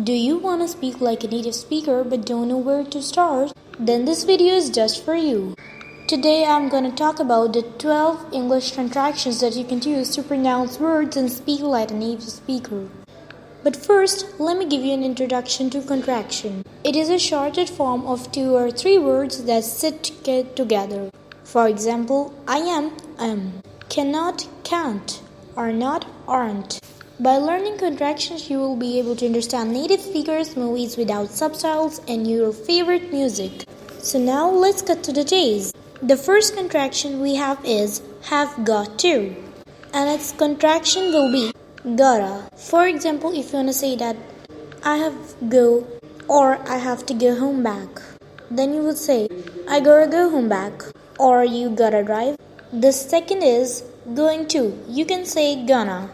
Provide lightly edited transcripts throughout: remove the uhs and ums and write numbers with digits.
Do you want to speak like a native speaker but don't know where to start? Then this video is just for you. Today I'm going to talk about the 12 English contractions that you can use to pronounce words and speak like a native speaker. But first, let me give you an introduction to contraction. It is a shortened form of 2 or 3 words that sit together. For example, I am, cannot, can't, are not, aren't. By learning contractions, you will be able to understand native speakers, movies without subtitles, and your favorite music. So now let's cut to the chase. The first contraction we have is have got to, and its contraction will be gotta. For example, if you want to say that I have go or I have to go home back, then you would say I gotta go home back or you gotta drive. The second is going to. You can say gonna.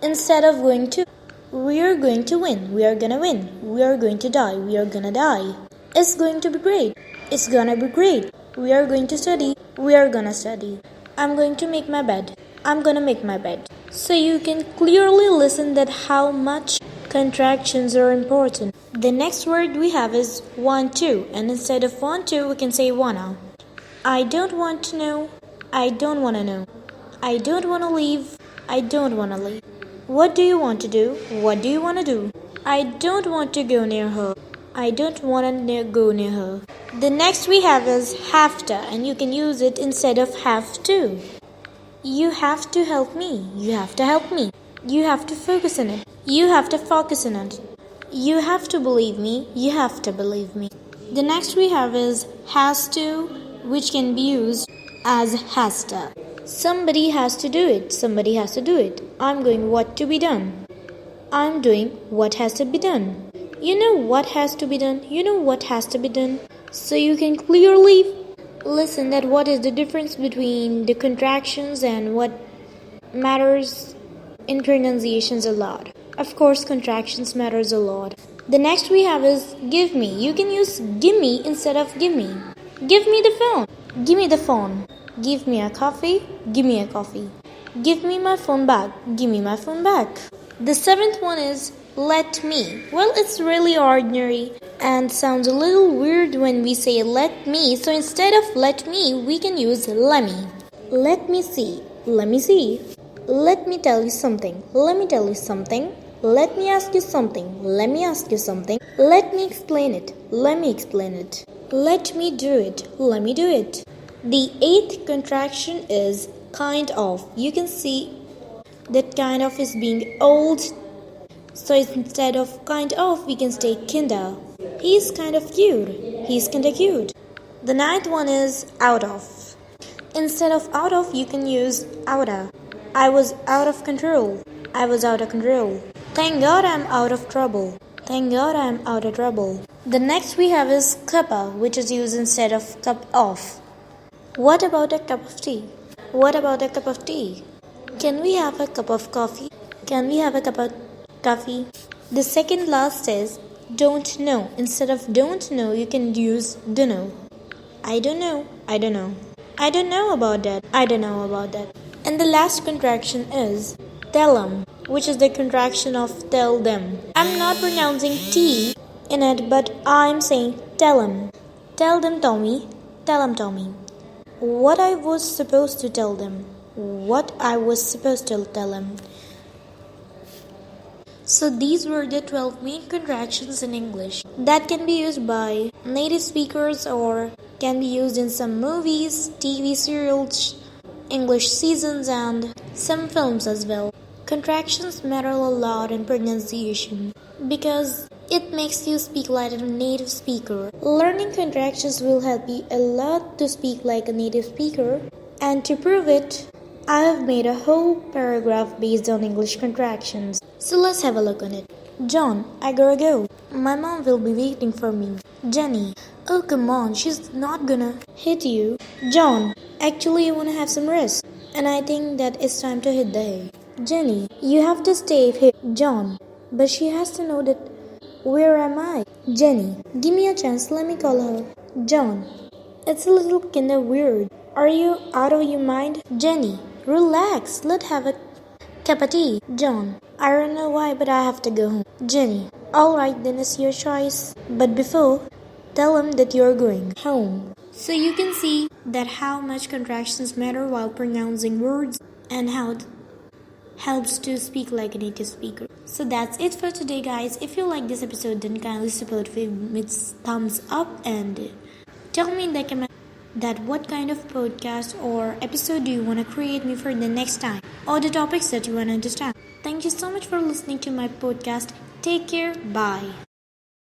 Instead of going to, we are going to win. We are gonna win. We are going to die. We are gonna die. It's going to be great. It's gonna be great. We are going to study. We are gonna study. I'm going to make my bed. I'm gonna make my bed. So you can clearly listen that how much contractions are important. The next word we have is want to, and instead of want to, we can say wanna. I don't want to know. I don't wanna know. I don't wanna leave. I don't wanna leave. What do you want to do? What do you want to do? I don't want to go near her. I don't want to go near her. The next we have is have to, and you can use it instead of have to. You have to help me. You have to help me. You have to focus on it. You have to focus on it. You have to believe me. You have to believe me. The next we have is has to, which can be used as has to. Somebody has to do it. Somebody has to do it. I'm going what to be done. I'm doing what has to be done. You know what has to be done. You know what has to be done. So you can clearly listen that what is the difference between the contractions and what matters in pronunciations a lot. Of course, contractions matters a lot. The next we have is give me. You can use give me instead of give me. Give me the phone. Give me the phone. Give me a coffee. Give me a coffee. Give me my phone back. Give me my phone back. The seventh one is let me. Well, it's really ordinary and sounds a little weird when we say let me. So instead of let me, we can use let me. Let me see. Let me see. Let me tell you something. Let me tell you something. Let me ask you something. Let me ask you something. Let me explain it. Let me explain it. Let me do it. Let me do it. The eighth contraction is kind of. You can see that kind of is being old. So instead of kind of, we can say kinda. He's kind of cute. He's kinda cute. The ninth one is out of. Instead of out of, you can use outa. I was out of control. I was out of control. Thank God I'm out of trouble. Thank God I'm out of trouble. The next we have is cuppa, which is used instead of cup of. What about a cup of tea? What about a cup of tea? Can we have a cup of coffee? Can we have a cup of coffee? The second last is don't know. Instead of don't know, you can use dunno. I don't know. I don't know. I don't know about that. I don't know about that. And the last contraction is tell 'em, which is the contraction of tell them. I'm not pronouncing T in it, but I'm saying tell 'em. Tell them, Tommy. Tell 'em, Tommy. What I was supposed to tell them. What I was supposed to tell them. So these were the 12 main contractions in English that can be used by native speakers or can be used in some movies, TV serials, English seasons and some films as well. Contractions matter a lot in pronunciation because it makes you speak like a native speaker. Learning contractions will help you a lot to speak like a native speaker. And to prove it, I have made a whole paragraph based on English contractions. So let's have a look on it. John, I gotta go. My mom will be waiting for me. Jenny, oh come on, she's not gonna hit you. John, actually I wanna have some rest. And I think that it's time to hit the hay. Jenny, you have to stay here. John, but she has to know that where am I? Jenny, give me a chance, let me call her. John, it's a little kinda weird. Are you out of your mind? Jenny, relax, let's have a Cup of tea. John. I don't know why, but I have to go home. Jenny. Alright, then it's your choice. But before, tell him that you're going home. So you can see that how much contractions matter while pronouncing words and how it helps to speak like a native speaker. So that's it for today, guys. If you like this episode, then kindly support me with thumbs up and tell me in the comment that what kind of podcast or episode do you want to create me for the next time, or the topics that you want to understand. Thank you so much for listening to my podcast. Take care. Bye.